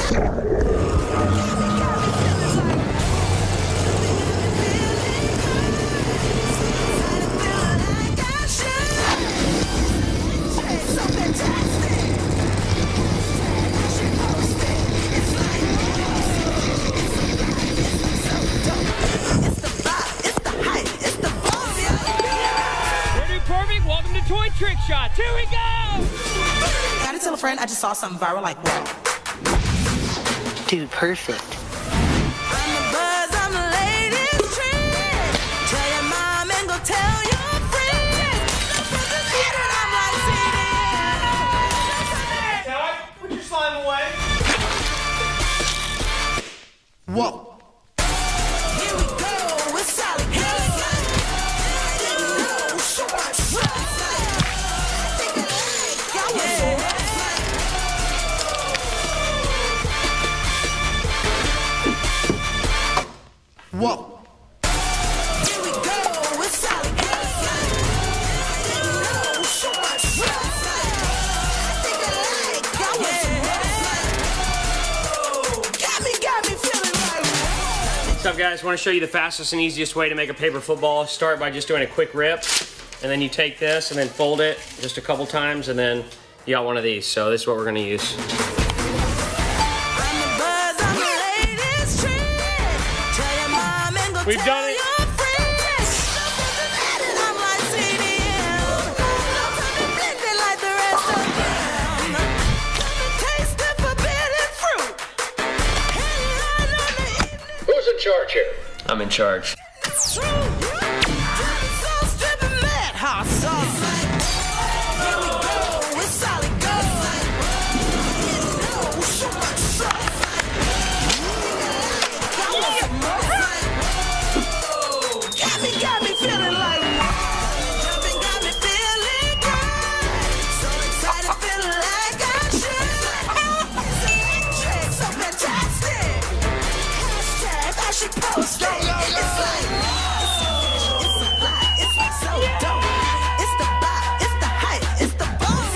Welcome to Toy Trick Shots. Here we go! Gotta tell a friend I just saw something viral like what? Dude, perfect. I'm the buzz, I'm the latest trend. Tell your mom and go tell your friends. And I'm like sitting. Todd, put your slime away. Whoa. Here we go with solid Whoa. Here we go with solid got me feeling like. What's up, guys? Want to show you the fastest and easiest way to make a paper football. Start by just doing a quick rip, and then you take this and then fold it just a couple times, and then you got one of these. So this is what we're going to use. We've done it. Who's in charge here? I'm in charge. Got me feeling like jumping, got me feeling good. So excited, feeling like I should. It's electric, so fantastic. Hashtag I should post it. It's like it's a fly, it's like so dope. It's the vibe, it's the hype, it's the boss,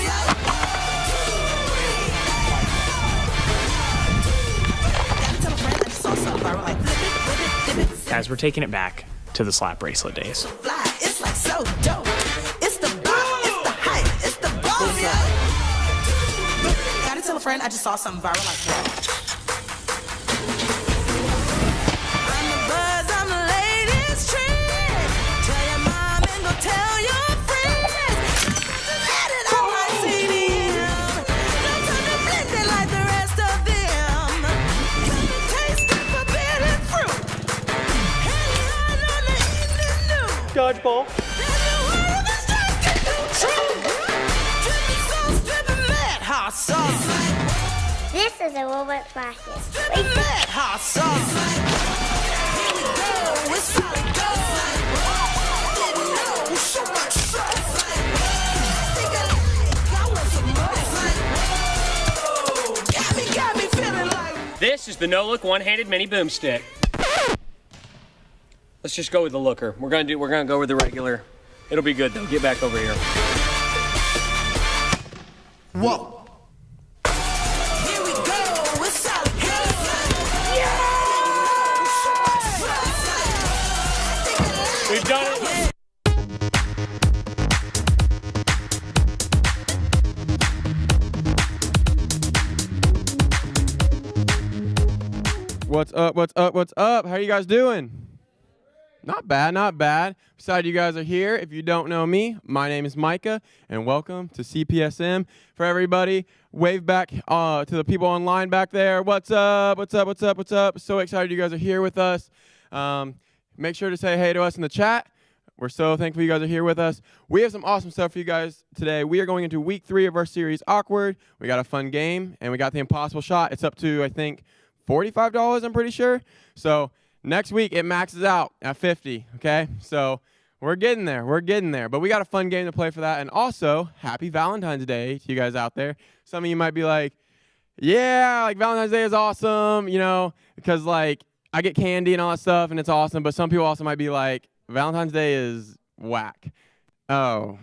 Gotta tell a friend I just saw something viral like flip it. Guys, we're taking it back to the slap bracelet days. Fly, it's like so dope. It's the vibe, it's the hype, it's the boss, Gotta tell a friend I just saw something viral like that. I'm the buzz, I'm the latest trend. Tell your mom and go tell your friends. And I'm like CDM. No time to blend it like the rest of them. Taste the forbidden fruit. Dodgeball. This is a Roblox basket. This is the no-look one-handed mini boomstick. Let's just go with the looker. We're gonna go with the regular. It'll be good though. Get back over here. Whoa. Here we go with solid We've done it. What's up? What's up? What's up? How are you guys doing? Not bad, not bad. Excited you guys are here. If you don't know me, my name is Micah, and welcome to CPSM. For everybody, wave back to the people online back there. What's up? What's up? What's up? What's up? So excited you guys are here with us. Make sure to say hey to us in the chat. We're so thankful you guys are here with us. We have some awesome stuff for you guys today. We are going into week 3 of our series, Awkward. We got a fun game, and we got the impossible shot. It's up to, I think, $45, I'm pretty sure. So next week, it maxes out at 50, okay? So we're getting there. We're getting there. But we got a fun game to play for that. And also, happy Valentine's Day to you guys out there. Some of you might be like, yeah, like Valentine's Day is awesome, you know, because like I get candy and all that stuff, and it's awesome. But some people also might be like, Valentine's Day is whack. Oh.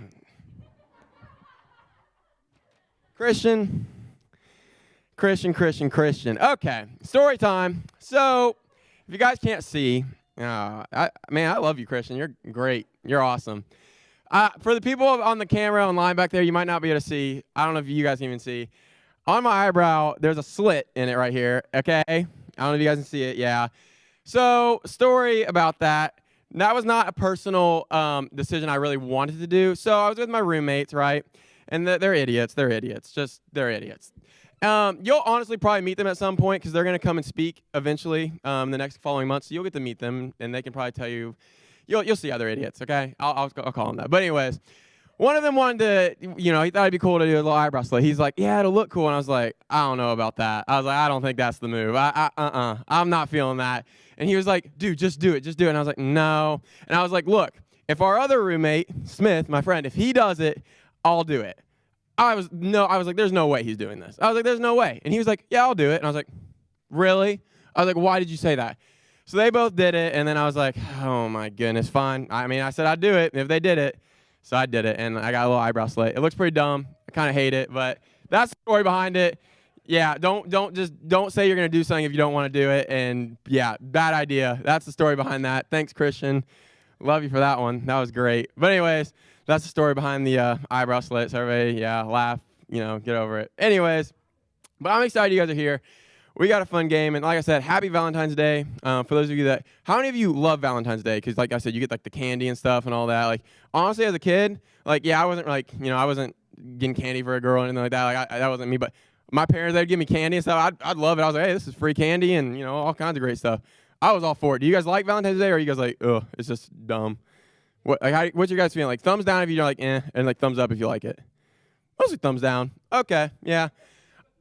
Christian. Okay, story time. So, if you guys can't see, I love you, Christian. You're great. You're awesome. For the people on the camera online back there, you might not be able to see. I don't know if you guys can even see. On my eyebrow, there's a slit in it right here, okay? I don't know if you guys can see it, yeah. So, story about that. That was not a personal decision I really wanted to do. So, I was with my roommates, right? And they're idiots. They're idiots. They're idiots. You'll honestly probably meet them at some point because they're going to come and speak eventually the next following months. So you'll get to meet them, and they can probably tell you. You'll see other idiots, okay? I'll call them that. But anyways, one of them wanted to, he thought it'd be cool to do a little eyebrow slit. He's like, yeah, it'll look cool. And I was like, I don't know about that. I was like, I don't think that's the move. I'm not feeling that. And he was like, dude, just do it. And I was like, no. And I was like, look, if our other roommate, Smith, my friend, if he does it, I'll do it. I was like, there's no way he's doing this. I was like, there's no way. And he was like, yeah, I'll do it. And I was like, really? I was like, why did you say that? So they both did it, and then I was like, oh my goodness, fine. I mean, I said I'd do it if they did it. So I did it, and I got a little eyebrow slit. It looks pretty dumb. I kind of hate it, but that's the story behind it. Yeah, don't say you're gonna do something if you don't want to do it. And yeah, bad idea. That's the story behind that. Thanks, Christian. Love you for that one. That was great. But anyways, that's the story behind the eyebrow slit. So everybody, laugh, get over it. Anyways, but I'm excited you guys are here. We got a fun game, and like I said, happy Valentine's Day. For those of you how many of you love Valentine's Day? Because like I said, you get like the candy and stuff and all that. Like honestly, as a kid, I wasn't I wasn't getting candy for a girl or anything like that. Like that wasn't me. But my parents, they'd give me candy and stuff. I'd love it. I was like, hey, this is free candy and all kinds of great stuff. I was all for it. Do you guys like Valentine's Day, or are you guys like, ugh, it's just dumb? What's your guys feeling? Like thumbs down if you're like, eh, and like thumbs up if you like it. Mostly thumbs down. Okay, yeah.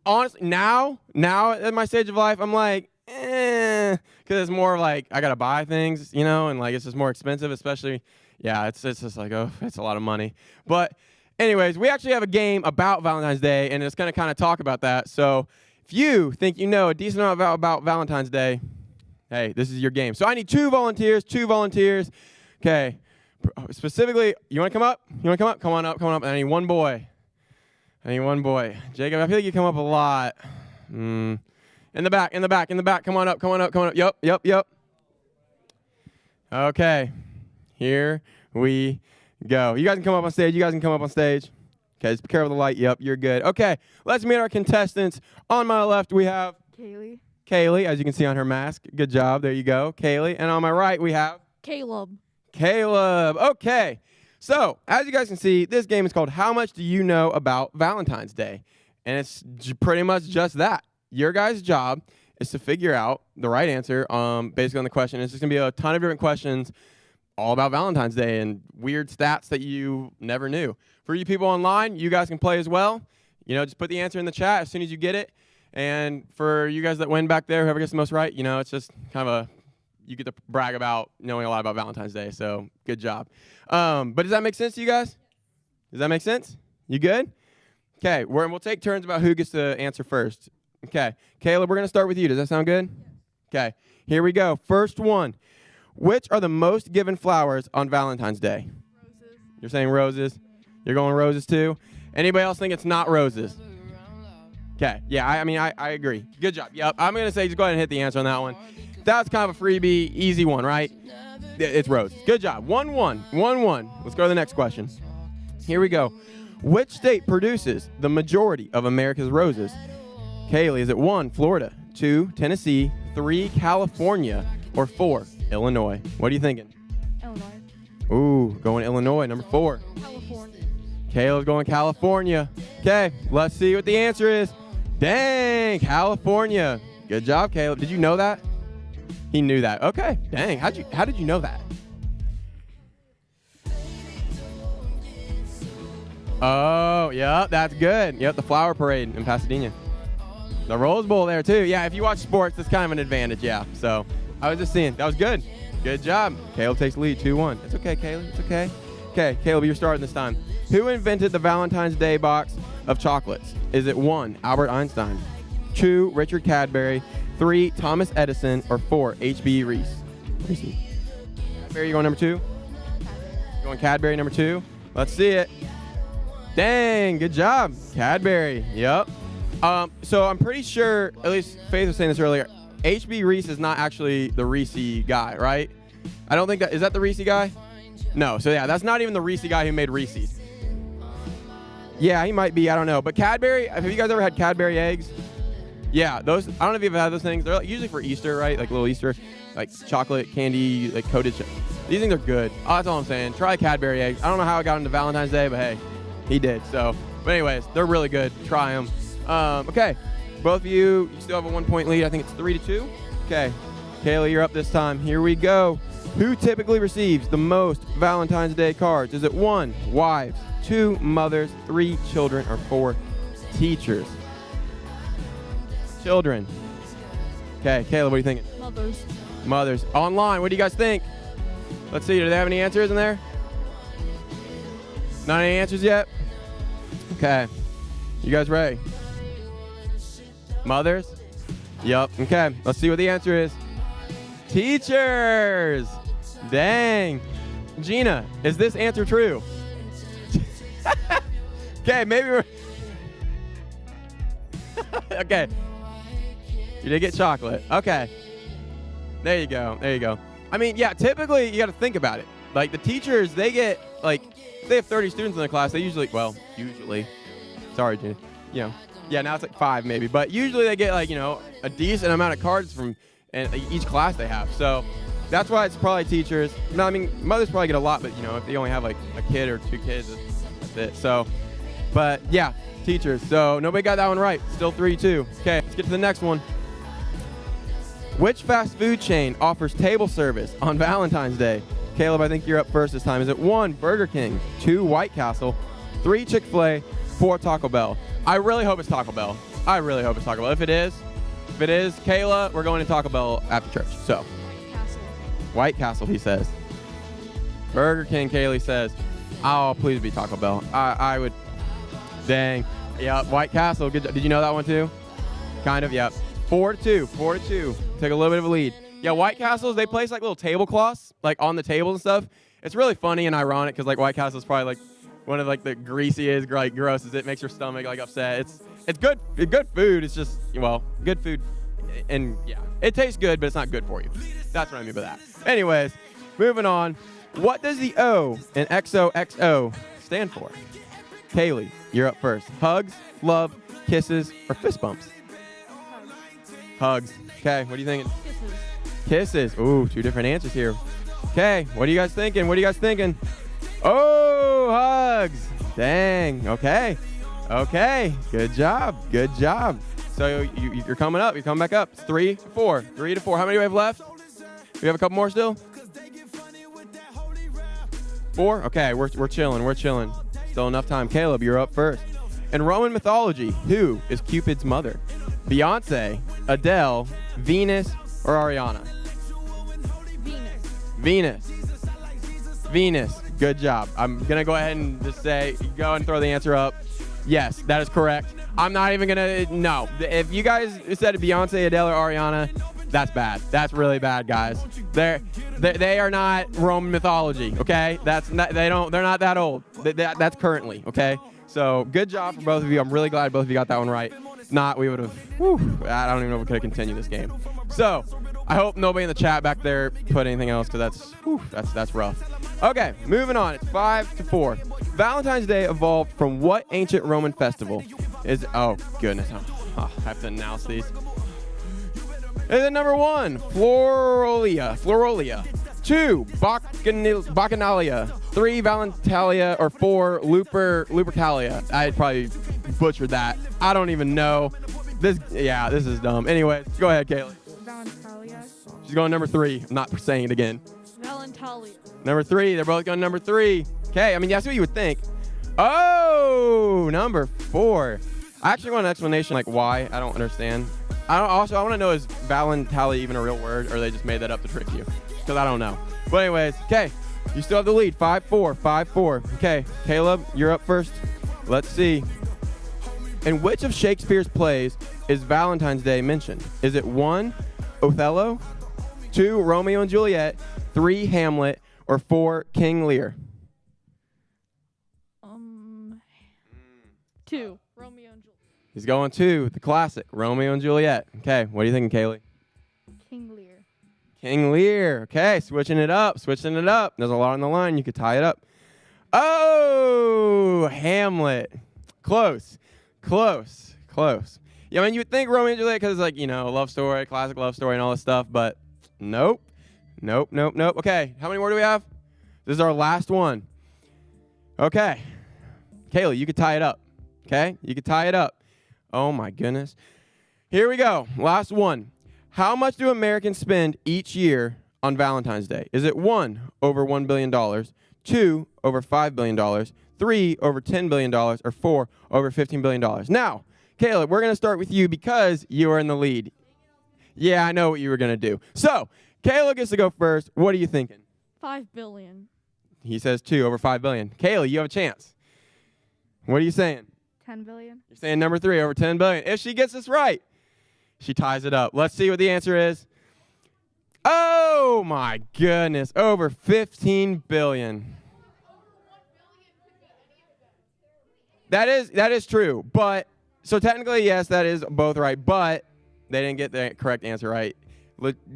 Honestly, now at my stage of life, I'm like, because it's more like I gotta buy things, and like it's just more expensive, especially, it's just like, oh, it's a lot of money. But anyways, we actually have a game about Valentine's Day, and it's gonna kind of talk about that. So if you think you know a decent amount about Valentine's Day, hey, this is your game. So I need two volunteers. Okay, specifically, you wanna come up? Come on up. I need one boy. Jacob, I feel like you come up a lot. In the back. Come on up. Yep. Okay. Here we go. You guys can come up on stage. Okay, just be careful of the light. Yep, you're good. Okay, let's meet our contestants. On my left, we have Kaylee, as you can see on her mask. Good job. There you go, Kaylee. And on my right, we have Caleb. Okay. So, as you guys can see, this game is called How Much Do You Know About Valentine's Day? And it's pretty much just that. Your guys' job is to figure out the right answer basically on the question. It's just going to be a ton of different questions all about Valentine's Day and weird stats that you never knew. For you people online, you guys can play as well. Just put the answer in the chat as soon as you get it. And for you guys that win back there, whoever gets the most right, it's just kind of you get to brag about knowing a lot about Valentine's Day, so good job. But does that make sense to you guys? Does that make sense? You good? Okay, we'll take turns about who gets to answer first. Okay, Caleb, we're going to start with you. Does that sound good? Okay, here we go. First one. Which are the most given flowers on Valentine's Day? Roses. You're saying roses? You're going roses too? Anybody else think it's not roses? Okay, yeah, I agree. Good job. Yep, I'm going to say just go ahead and hit the answer on that one. That's kind of a freebie, easy one, right? It's roses. Good job. 1-1. Let's go to the next question. Here we go. Which state produces the majority of America's roses? Kaylee, is it 1, Florida, 2, Tennessee, 3, California, or 4, Illinois? What are you thinking? Illinois. Ooh, going Illinois, number 4. California. Kayla's going California. Okay, let's see what the answer is. Dang, California. Good job, Caleb. Did you know that? He knew that. Okay, dang. How did you know that? Oh, yeah, that's good. Yep, the flower parade in Pasadena. The Rose Bowl there, too. Yeah, if you watch sports, that's kind of an advantage, yeah. So, I was just seeing. That was good. Good job. Caleb takes the lead, 2-1. It's okay, Caleb. It's okay. Okay, Caleb, you're starting this time. Who invented the Valentine's Day box of chocolates? Is it 1, Albert Einstein, 2, Richard Cadbury, 3, Thomas Edison, or 4, H.B. Reese? Cadbury, you going number 2? You going Cadbury number 2? Let's see it. Dang, good job. Cadbury, yep. So I'm pretty sure, at least Faith was saying this earlier, HB Reese is not actually the Reese guy, right? I don't think is that the Reese guy? No, so yeah, that's not even the Reese guy who made Reese's. Yeah, he might be, I don't know. But Cadbury, have you guys ever had Cadbury eggs? Yeah, those, I don't know if you've had those things. They're usually for Easter, right? Like little Easter, like chocolate candy, like coated. These things are good. Oh, that's all I'm saying. Try Cadbury eggs. I don't know how I got into Valentine's Day, but hey, he did. So, but anyways, they're really good. Try them. Okay, both of you still have a 1-point lead. I think it's 3-2. Okay, Kayla, you're up this time. Here we go. Who typically receives the most Valentine's Day cards? Is it 1, wives, 2, mothers, 3, children, or 4, teachers? Children. Okay, Kayla, what are you thinking? Mothers. Mothers. Online, what do you guys think? Let's see, do they have any answers in there? Not any answers yet? Okay. You guys ready? Mothers? Yup. Okay, let's see what the answer is. Teachers! Dang. Gina, is this answer true? Okay, maybe we're... Okay. You did get chocolate. Okay. There you go. There you go. I mean, yeah, typically you got to think about it. Like the teachers, they get like, they have 30 students in their class. They usually, sorry, Gina. You know, yeah, now it's like 5 maybe. But usually they get like, you know, a decent amount of cards from each class they have. So that's why it's probably teachers. No, I mean, mothers probably get a lot, but you know, if they only have like a kid or 2 kids, that's it. So, but yeah, teachers. So nobody got that one right. Still 3-2. Okay, let's get to the next one. Which fast food chain offers table service on Valentine's Day? Caleb, I think you're up first this time. Is it 1, Burger King, 2, White Castle, 3, Chick-fil-A, 4, Taco Bell? I really hope it's Taco Bell. I really hope it's Taco Bell. If it is, Kayla, we're going to Taco Bell after church. So, Castle. White Castle, he says. Burger King, Kaylee says. Oh, please be Taco Bell. I would. Dang. Yeah, White Castle. Good. Did you know that one too? Kind of. Yep. 4-2. 4-2. Take a little bit of a lead. Yeah, White Castles, they place like little tablecloths like on the tables and stuff. It's really funny and ironic because like White Castle's probably like one of like the greasiest, like grossest. It makes your stomach like upset. It's good. Good food. It's just, well, good food, and yeah, it tastes good, but it's not good for you. That's what I mean by that. Anyways, moving on. What does the O in XOXO stand for? Kaylee, you're up first. Hugs, love, kisses, or fist bumps? Hugs. Okay, what are you thinking? Kisses. Kisses. Ooh, 2 different answers here. Okay, what are you guys thinking? What are you guys thinking? Oh, hugs. Dang. Okay. Okay. Good job. Good job. So you're coming up. You're coming back up. It's 3-4. 3-4. How many do we have left? We have a couple more still? 4? Okay, we're chilling. We're chilling. Still enough time. Caleb, you're up first. In Roman mythology, who is Cupid's mother? Beyonce, Adele, Venus, or Ariana? Venus. Venus. Good job. I'm going to go ahead and just say, go and throw the answer up. Yes, that is correct. I'm not even going to, no. If you guys said Beyonce, Adele, or Ariana, that's bad. That's really bad, guys. They are not Roman mythology, okay? They're not that old. That's currently, okay? So good job for both of you. I'm really glad both of you got that one right. If not, we would have, I don't even know if we could have continued this game. So I hope nobody in the chat back there put anything else because that's rough. Okay, moving on. It's 5-4. Valentine's Day evolved from what ancient Roman festival? Oh, goodness. I have to announce these. Is it number 1, Floralia, 2, Bacchanalia, 3, Valentalia, or 4, Lupercalia? I probably butchered that. I don't even know. This is dumb. Anyways, go ahead, Kaylee. Valentalia. She's going number 3. I'm not saying it again. Valentalia. Number 3. They're both going number 3. Okay, I mean, that's what you would think. Oh, number 4. I actually want an explanation, like why. I don't understand. I want to know, is Valentine even a real word, or they just made that up to trick you? Because I don't know. But anyways, okay, you still have the lead. 5-4, 5-4. Okay, Caleb, you're up first. Let's see. In which of Shakespeare's plays is Valentine's Day mentioned? Is it 1, Othello, 2, Romeo and Juliet, 3, Hamlet, or 4, King Lear? 2, Romeo and Juliet. He's going to the classic, Romeo and Juliet. Okay, what are you thinking, Kaylee? King Lear. King Lear. Okay, switching it up. There's a lot on the line. You could tie it up. Oh, Hamlet. Close. Yeah, I mean, you would think Romeo and Juliet because it's like, love story, classic love story and all this stuff, but nope. Okay, how many more do we have? This is our last one. Okay. Kaylee, you could tie it up. Okay? You could tie it up. Oh, my goodness. Here we go. Last one. How much do Americans spend each year on Valentine's Day? Is it 1, over $1 billion, 2, over $5 billion, 3, over $10 billion, or 4, over $15 billion? Now, Kayla, we're going to start with you because you are in the lead. Yeah, I know what you were going to do. So, Kayla gets to go first. What are you thinking? 5 billion. He says 2, over $5 billion. Kayla, you have a chance. What are you saying? 10 billion. You're saying number 3, over $10 billion. If she gets this right, she ties it up. Let's see what the answer is. Oh, my goodness. Over $15 billion. That is true. But, so technically, yes, that is both right. But they didn't get the correct answer right.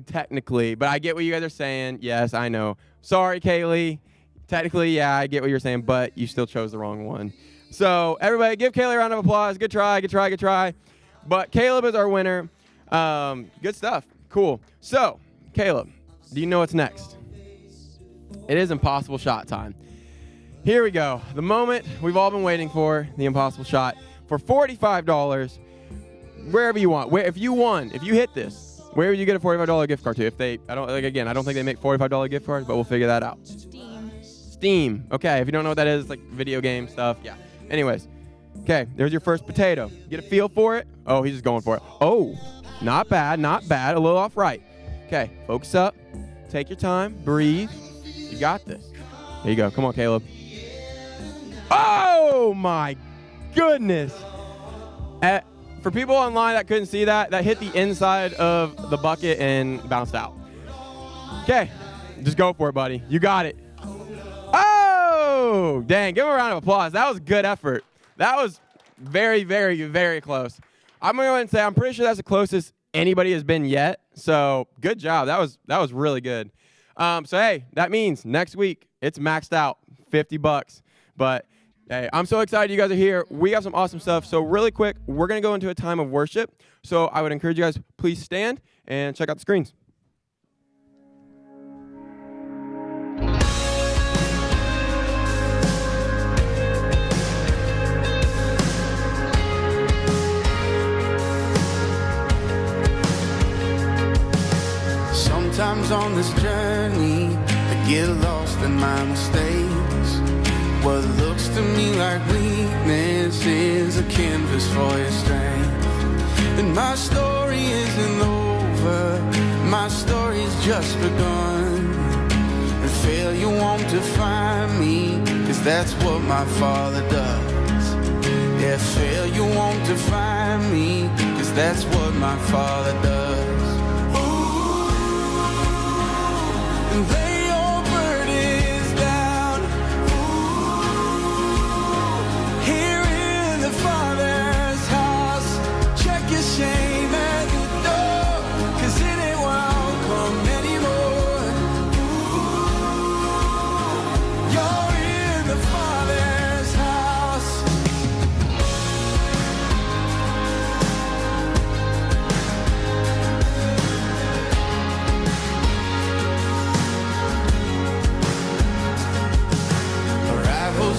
Technically. But I get what you guys are saying. Yes, I know. Sorry, Kaylee. Technically, yeah, I get what you're saying. But you still chose the wrong one. So, everybody, give Kaylee a round of applause. Good try. But Caleb is our winner. Good stuff. Cool. So, Caleb, do you know what's next? It is impossible shot time. Here we go. The moment we've all been waiting for, the impossible shot. For $45, wherever you want. If you hit this, where would you get a $45 gift card to? I don't think they make $45 gift cards, but we'll figure that out. Steam. Okay, if you don't know what that is, it's like video game stuff. Yeah. Anyways. Okay, there's your first potato. Get a feel for it? Oh, he's just going for it. Oh, not bad. A little off right. Okay, focus up. Take your time. Breathe. You got this. There you go. Come on, Caleb. Oh, my goodness. For people online that couldn't see that hit the inside of the bucket and bounced out. Okay, just go for it, buddy. You got it. Oh, dang. Give him a round of applause. That was good effort. That was very, very, very close. I'm going to go ahead and say I'm pretty sure that's the closest anybody has been yet. So good job. That was really good. So, hey, that means next week it's maxed out, $50. But, hey, I'm so excited you guys are here. We have some awesome stuff. So really quick, we're going to go into a time of worship. So I would encourage you guys, please stand and check out the screens. Sometimes on this journey, I get lost in my mistakes. What looks to me like weakness is a canvas for your strength. And my story isn't over, my story's just begun. And failure won't define me, 'cause that's what my Father does. Yeah, failure won't define me, 'cause that's what my Father does. Lay your burdens down. Here in the Father's house. Check your shame at the door, 'cause it ain't welcome anymore. You're in the Father's house.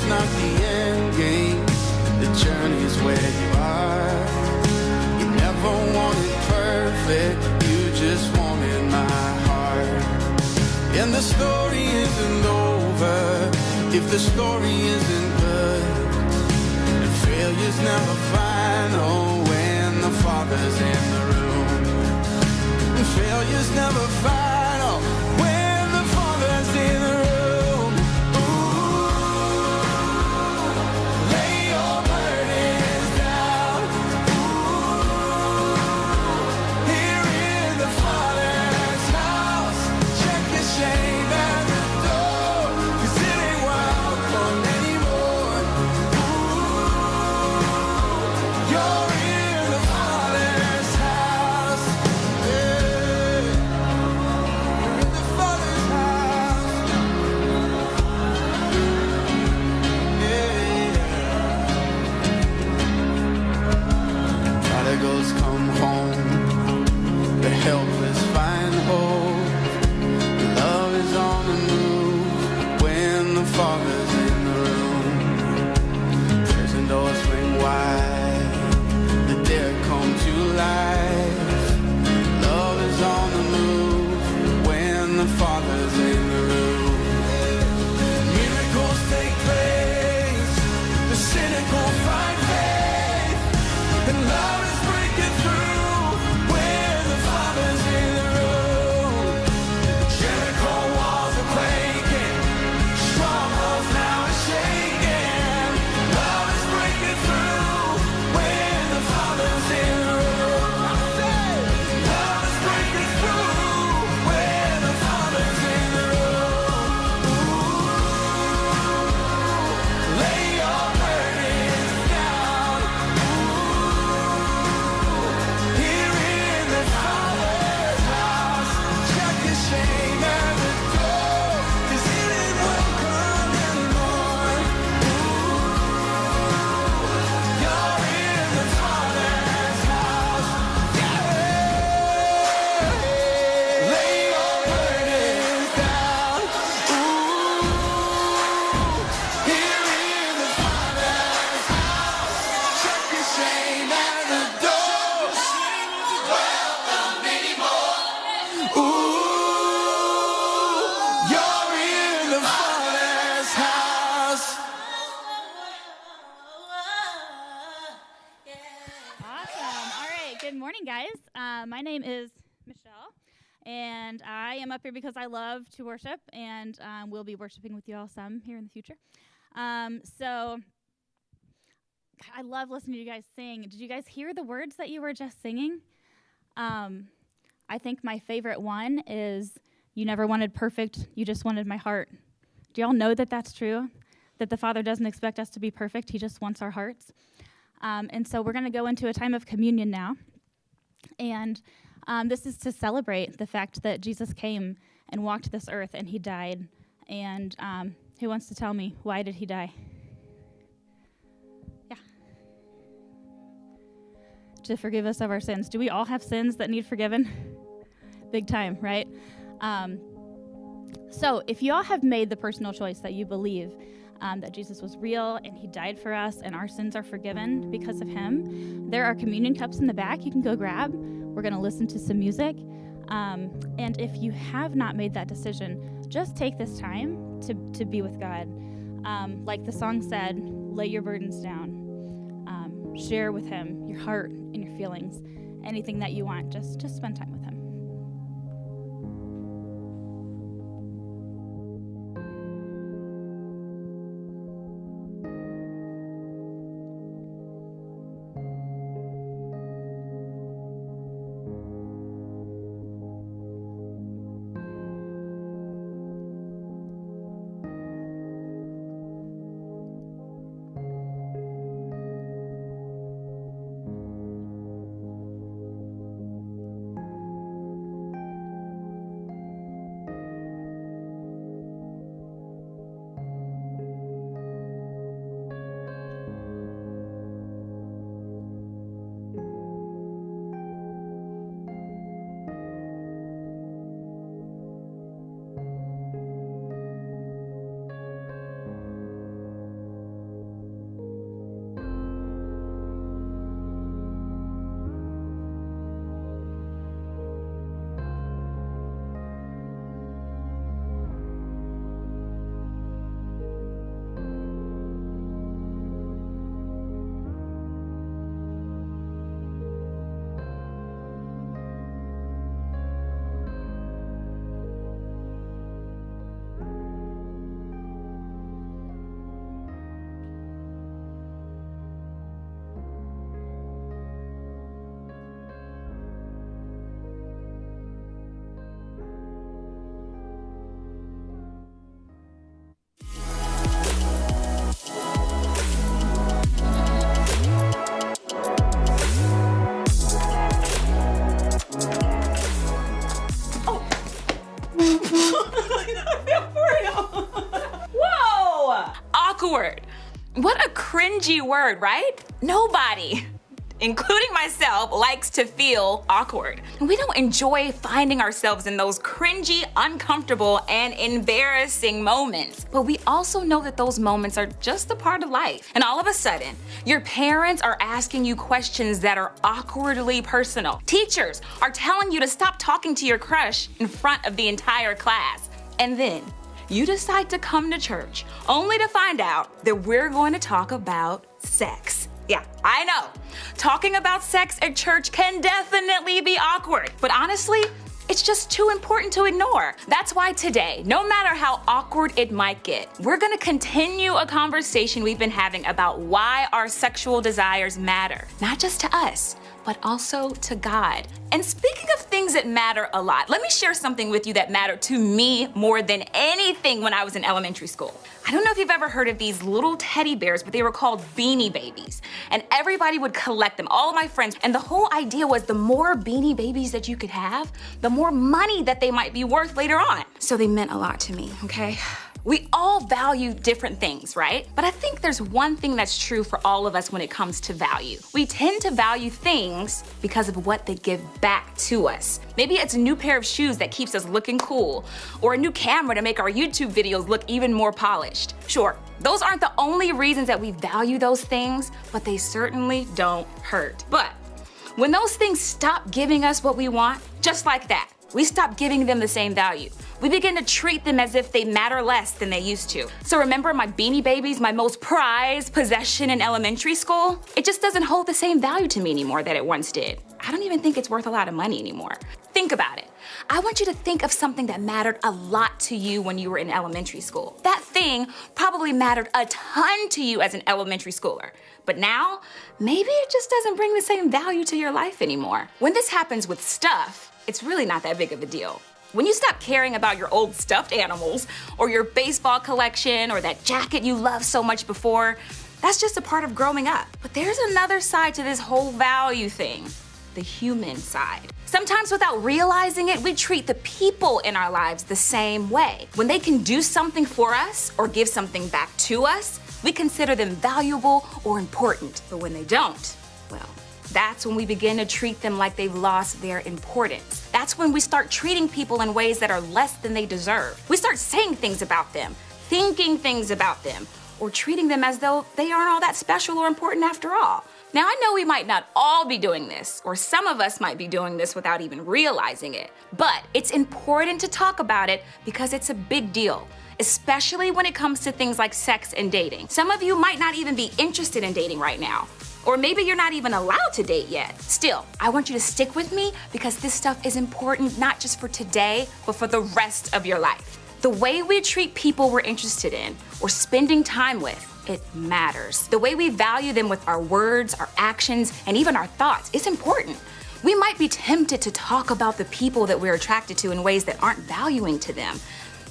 Not the end game, the journey is where you are. You never wanted perfect, you just wanted my heart. And the story isn't over if the story isn't good. And failure's never final when the Father's in the room. And failure's never final when the Father's in the room. You're in helpless find hope. Love is on the move when the Father's in the room. Prison doors swing wide, the dead come to life. Love is on the move when the Father's in the room. Miracles take place, the cynical find faith, and love is breaking through when the Father's in the room. Jericho walls are breaking, strongholds now are shaking. Love is breaking through when the Father's in the room. Love is breaking through when the Father's in the room. Ooh, lay your burdens down. Ooh, here in the Father's house, check your shame at the door, 'cause it ain't welcome anymore. Ooh, you're in the Father's house. Yeah. Lay your burdens down. Ooh, here in the Father's house, check your shame at the door. Welcome anymore. Ooh, you're in the Father's house. Awesome. All right. Good morning, guys. My name is Michelle, and I am up here because I love to worship, and we'll be worshiping with you all some here in the future. So I love listening to you guys sing. Did you guys hear the words that you were just singing? I think my favorite one is, "You never wanted perfect, you just wanted my heart." Do y'all know that that's true? That the Father doesn't expect us to be perfect, he just wants our hearts. And so we're going to go into a time of communion now. And this is to celebrate the fact that Jesus came and walked this earth and he died. And who wants to tell me, why did he die? Yeah. To forgive us of our sins. Do we all have sins that need forgiven? Big time, right? So if you all have made the personal choice that you believe that Jesus was real and he died for us and our sins are forgiven because of him, there are communion cups in the back you can go grab. We're going to listen to some music. And if you have not made that decision, just take this time to be with God. Like the song said, lay your burdens down. Share with him your heart and your feelings. Anything that you want, just spend time with him. Awkward. What a cringy word, right? Nobody including myself, likes to feel awkward. And we don't enjoy finding ourselves in those cringy, uncomfortable, and embarrassing moments. But we also know that those moments are just a part of life. And all of a sudden, your parents are asking you questions that are awkwardly personal. Teachers are telling you to stop talking to your crush in front of the entire class. And then you decide to come to church only to find out that we're going to talk about sex. Yeah, I know. Talking about sex at church can definitely be awkward, but honestly, it's just too important to ignore. That's why today, no matter how awkward it might get, we're gonna continue a conversation we've been having about why our sexual desires matter, not just to us, but also to God. And speaking of things that matter a lot, let me share something with you that mattered to me more than anything when I was in elementary school. I don't know if you've ever heard of these little teddy bears, but they were called Beanie Babies. And everybody would collect them, all of my friends. And the whole idea was the more Beanie Babies that you could have, the more money that they might be worth later on. So they meant a lot to me, okay? We all value different things, right? But I think there's one thing that's true for all of us when it comes to value. We tend to value things because of what they give back to us. Maybe it's a new pair of shoes that keeps us looking cool, or a new camera to make our YouTube videos look even more polished. Sure, those aren't the only reasons that we value those things, but they certainly don't hurt. But when those things stop giving us what we want, just like that, we stop giving them the same value. We begin to treat them as if they matter less than they used to. So remember my Beanie Babies, my most prized possession in elementary school? It just doesn't hold the same value to me anymore that it once did. I don't even think it's worth a lot of money anymore. Think about it. I want you to think of something that mattered a lot to you when you were in elementary school. That thing probably mattered a ton to you as an elementary schooler. But now, maybe it just doesn't bring the same value to your life anymore. When this happens with stuff, it's really not that big of a deal. When you stop caring about your old stuffed animals, or your baseball collection, or that jacket you loved so much before, that's just a part of growing up. But there's another side to this whole value thing, the human side. Sometimes without realizing it, we treat the people in our lives the same way. When they can do something for us, or give something back to us, we consider them valuable or important. But when they don't, well, that's when we begin to treat them like they've lost their importance. That's when we start treating people in ways that are less than they deserve. We start saying things about them, thinking things about them, or treating them as though they aren't all that special or important after all. Now, I know we might not all be doing this, or some of us might be doing this without even realizing it, but it's important to talk about it because it's a big deal, especially when it comes to things like sex and dating. Some of you might not even be interested in dating right now. Or maybe you're not even allowed to date yet. Still, I want you to stick with me because this stuff is important not just for today, but for the rest of your life. The way we treat people we're interested in or spending time with, it matters. The way we value them with our words, our actions, and even our thoughts is important. We might be tempted to talk about the people that we're attracted to in ways that aren't valuing to them.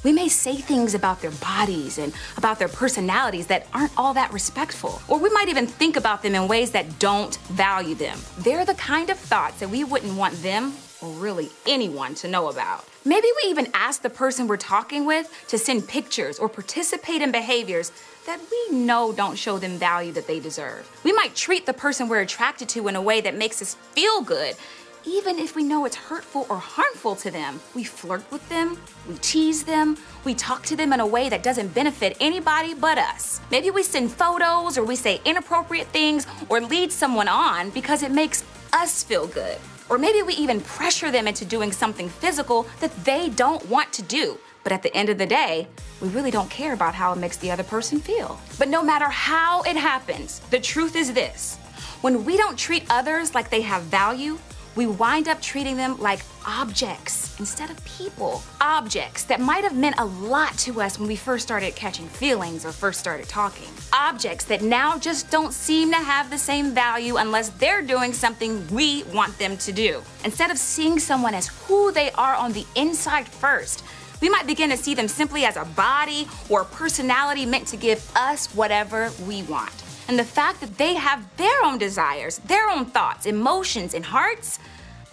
We may say things about their bodies and about their personalities that aren't all that respectful. Or we might even think about them in ways that don't value them. They're the kind of thoughts that we wouldn't want them, or really anyone, to know about. Maybe we even ask the person we're talking with to send pictures or participate in behaviors that we know don't show them value that they deserve. We might treat the person we're attracted to in a way that makes us feel good, even if we know it's hurtful or harmful to them. We flirt with them, we tease them, we talk to them in a way that doesn't benefit anybody but us. Maybe we send photos or we say inappropriate things or lead someone on because it makes us feel good. Or maybe we even pressure them into doing something physical that they don't want to do. But at the end of the day, we really don't care about how it makes the other person feel. But no matter how it happens, the truth is this: when we don't treat others like they have value, we wind up treating them like objects instead of people. Objects that might have meant a lot to us when we first started catching feelings or first started talking. Objects that now just don't seem to have the same value unless they're doing something we want them to do. Instead of seeing someone as who they are on the inside first, we might begin to see them simply as a body or a personality meant to give us whatever we want. And the fact that they have their own desires, their own thoughts, emotions, and hearts,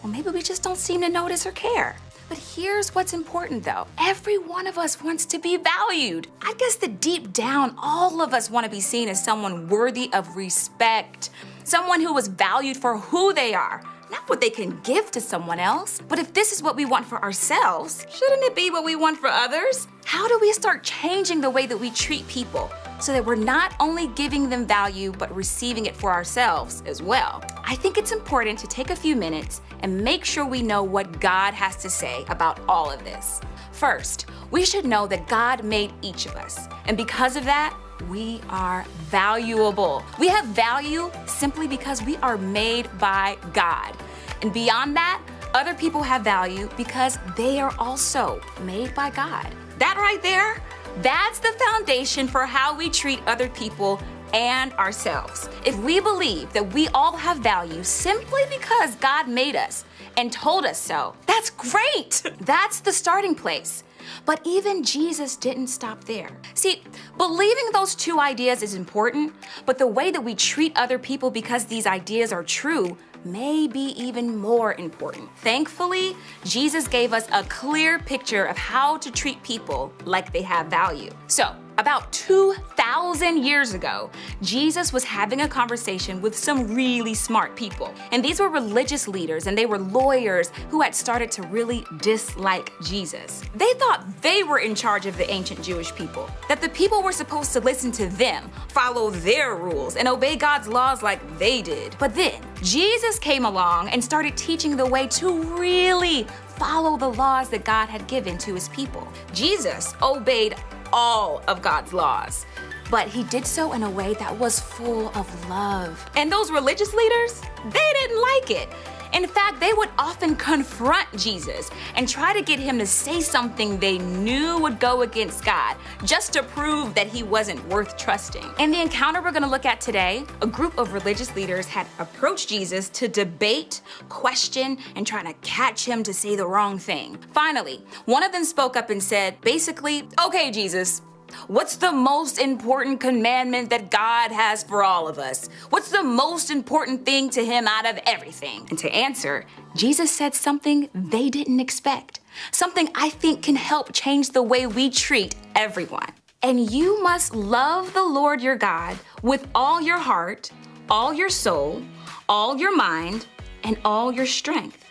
well, maybe we just don't seem to notice or care. But here's what's important though. Every one of us wants to be valued. I guess that deep down, all of us want to be seen as someone worthy of respect Someone who is valued for who they are, not what they can give to someone else. But if this is what we want for ourselves, shouldn't it be what we want for others? How do we start changing the way that we treat people so that we're not only giving them value, but receiving it for ourselves as well? I think it's important to take a few minutes and make sure we know what God has to say about all of this. First, we should know that God made each of us. And because of that, we are valuable. We have value simply because we are made by God. And beyond that, other people have value because they are also made by God. That right there, that's the foundation for how we treat other people and ourselves. If we believe that we all have value simply because God made us and told us so, that's great. That's the starting place. But even Jesus didn't stop there. See, believing those two ideas is important, but the way that we treat other people because these ideas are true may be even more important. Thankfully, Jesus gave us a clear picture of how to treat people like they have value. So, about 2,000 years ago, Jesus was having a conversation with some really smart people. And these were religious leaders and they were lawyers who had started to really dislike Jesus. They thought they were in charge of the ancient Jewish people, that the people were supposed to listen to them, follow their rules, and obey God's laws like they did. But then, Jesus came along and started teaching the way to really follow the laws that God had given to his people. Jesus obeyed all of God's laws, but he did so in a way that was full of love. And those religious leaders, they didn't like it. In fact, they would often confront Jesus and try to get him to say something they knew would go against God, just to prove that he wasn't worth trusting. In the encounter we're gonna look at today, a group of religious leaders had approached Jesus to debate, question, and try to catch him to say the wrong thing. Finally, one of them spoke up and said, basically, okay, Jesus, what's the most important commandment that God has for all of us? What's the most important thing to him out of everything? And to answer, Jesus said something they didn't expect. Something I think can help change the way we treat everyone. And you must love the Lord your God with all your heart, all your soul, all your mind, and all your strength.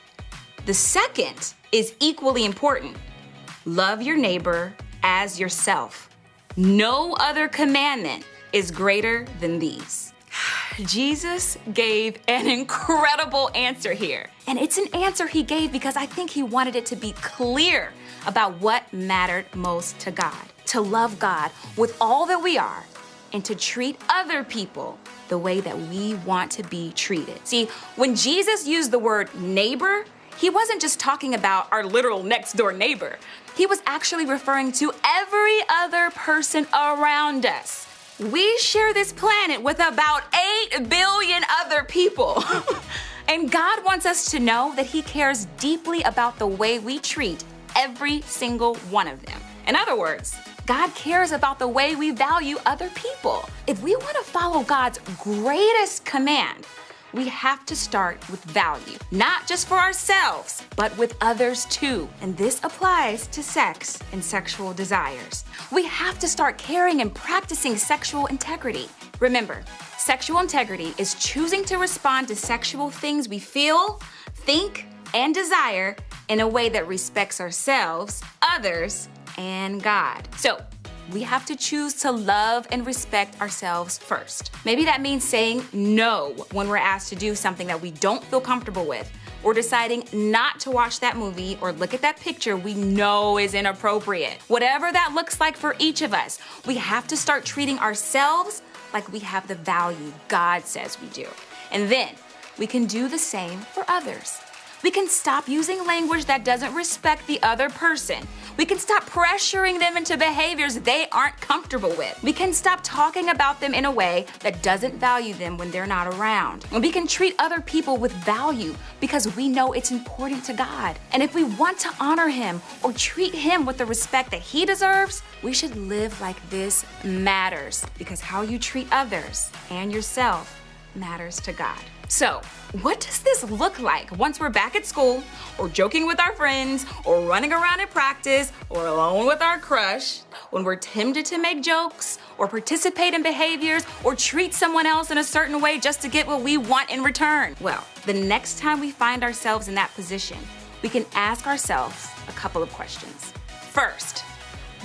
The second is equally important. Love your neighbor as yourself. No other commandment is greater than these. Jesus gave an incredible answer here. And it's an answer he gave because I think he wanted it to be clear about what mattered most to God. To love God with all that we are and to treat other people the way that we want to be treated. See, when Jesus used the word neighbor, he wasn't just talking about our literal next door neighbor. He was actually referring to every other person around us. We share this planet with about 8 billion other people. And God wants us to know that he cares deeply about the way we treat every single one of them. In other words, God cares about the way we value other people. If we want to follow God's greatest command, we have to start with value, not just for ourselves, but with others too. And this applies to sex and sexual desires. We have to start caring and practicing sexual integrity. Remember, sexual integrity is choosing to respond to sexual things we feel, think, and desire in a way that respects ourselves, others, and God. So, we have to choose to love and respect ourselves first. Maybe that means saying no when we're asked to do something that we don't feel comfortable with, or deciding not to watch that movie or look at that picture we know is inappropriate. Whatever that looks like for each of us, we have to start treating ourselves like we have the value God says we do. And then we can do the same for others. We can stop using language that doesn't respect the other person. We can stop pressuring them into behaviors they aren't comfortable with. We can stop talking about them in a way that doesn't value them when they're not around. And we can treat other people with value because we know it's important to God. And if we want to honor him or treat him with the respect that he deserves, we should live like this matters, because how you treat others and yourself matters to God. So, what does this look like once we're back at school, or joking with our friends, or running around at practice, or alone with our crush? when we're tempted to make jokes or participate in behaviors or treat someone else in a certain way just to get what we want in return. Well, the next time we find ourselves in that position, we can ask ourselves a couple of questions. First,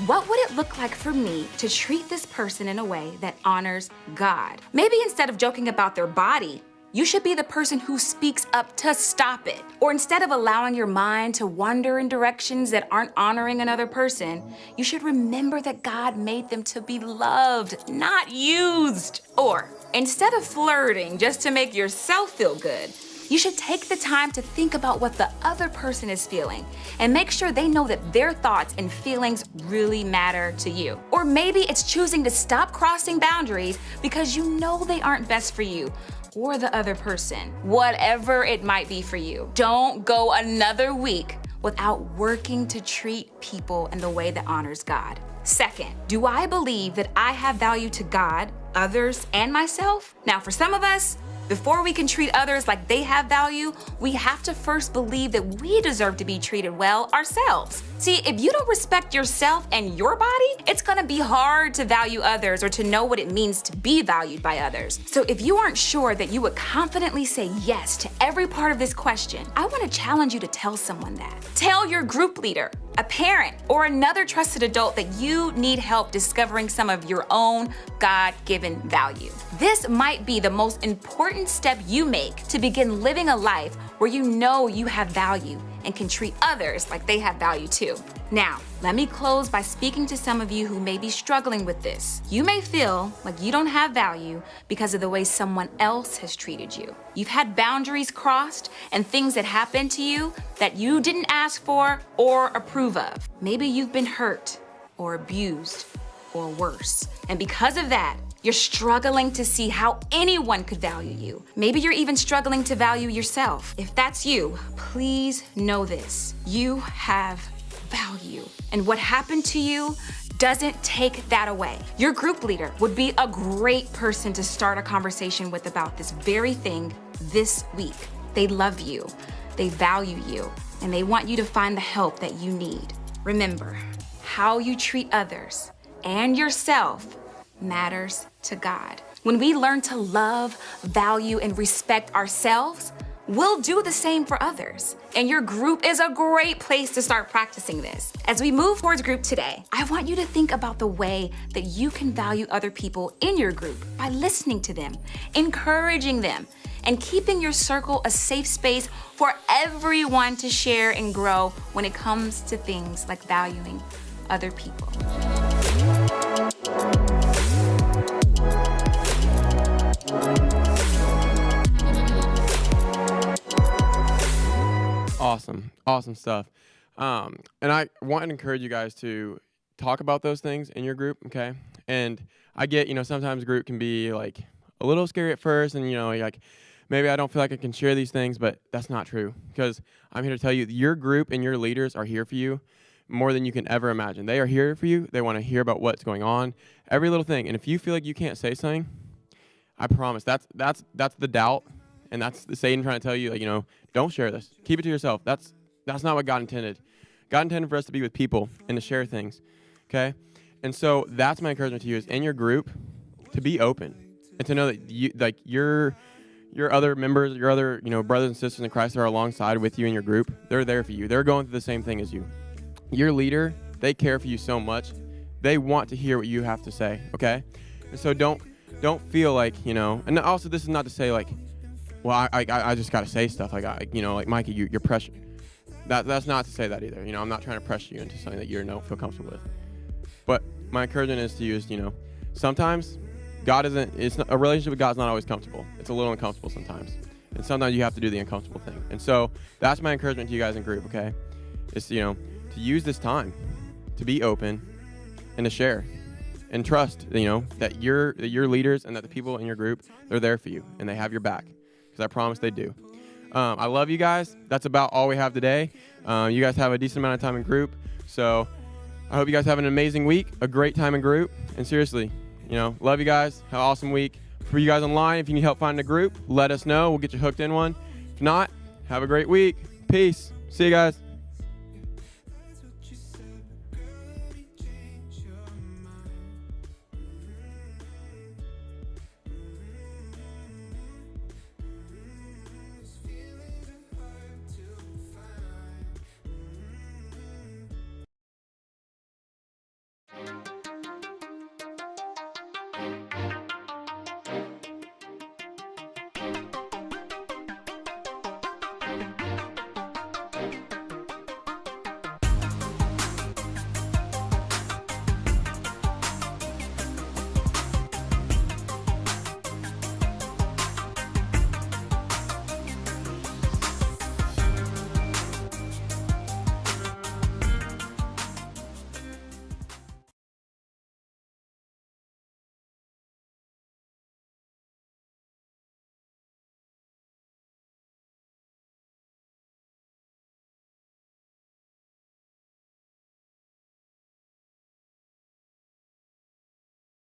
what would it look like for me to treat this person in a way that honors God? Maybe instead of joking about their body, you should be the person who speaks up to stop it. Or instead of allowing your mind to wander in directions that aren't honoring another person, you should remember that God made them to be loved, not used. Or instead of flirting just to make yourself feel good, you should take the time to think about what the other person is feeling and make sure they know that their thoughts and feelings really matter to you. Or maybe it's choosing to stop crossing boundaries because you know they aren't best for you or the other person. Whatever it might be for you, don't go another week without working to treat people in the way that honors God. Second, do I believe that I have value to God, others, and myself? Now, for some of us, before we can treat others like they have value, we have to first believe that we deserve to be treated well ourselves. See, if you don't respect yourself and your body, it's gonna be hard to value others or to know what it means to be valued by others. So if you aren't sure that you would confidently say yes to every part of this question, I wanna challenge you to tell someone that. Tell your group leader, a parent, or another trusted adult that you need help discovering some of your own God-given value. This might be the most important step you make to begin living a life where you know you have value and can treat others like they have value too. Now, let me close by speaking to some of you who may be struggling with this. You may feel like you don't have value because of the way someone else has treated you. You've had boundaries crossed and things that happened to you that you didn't ask for or approve of. Maybe you've been hurt or abused or worse. And because of that, you're struggling to see how anyone could value you. Maybe you're even struggling to value yourself. If that's you, please know this. You have value. And what happened to you doesn't take that away. Your group leader would be a great person to start a conversation with about this very thing this week. They love you, they value you, and they want you to find the help that you need. Remember, how you treat others and yourself matters to God. When we learn to love, value, and respect ourselves, we'll do the same for others. And your group is a great place to start practicing this. As we move towards group today, I want you to think about the way that you can value other people in your group by listening to them, encouraging them, and keeping your circle a safe space for everyone to share and grow when it comes to things like valuing other people. Awesome stuff. And I want to encourage you guys to talk about those things in your group, okay? And I get, sometimes a group can be like a little scary at first, and like maybe I don't feel like I can share these things, but that's not true, because I'm here to tell you your group and your leaders are here for you more than you can ever imagine. They are here for you. They want to hear about what's going on, every little thing. And if you feel like you can't say something, I promise that's the doubt, and that's the Satan trying to tell you, don't share this. Keep it to yourself. That's not what God intended. God intended for us to be with people and to share things, okay? And so that's my encouragement to you is in your group to be open and to know that your other members, your other brothers and sisters in Christ that are alongside with you in your group. They're there for you. They're going through the same thing as you. Your leader, they care for you so much. They want to hear what you have to say, okay? And so don't feel like And also, this is not to say like, well, I just got to say stuff like like Mikey, you're pressured. That's not to say that either. I'm not trying to pressure you into something that you don't feel comfortable with. But my encouragement is to you is, sometimes a relationship with God's not always comfortable. It's a little uncomfortable sometimes. And sometimes you have to do the uncomfortable thing. And so that's my encouragement to you guys in group, okay? Is, to use this time to be open and to share and trust, that your leaders and that the people in your group, they're there for you and they have your back, because I promise they do. I love you guys. That's about all we have today. You guys have a decent amount of time in group. So I hope you guys have an amazing week, a great time in group. And seriously, love you guys. Have an awesome week. For you guys online, if you need help finding a group, let us know. We'll get you hooked in one. If not, have a great week. Peace. See you guys. Bye.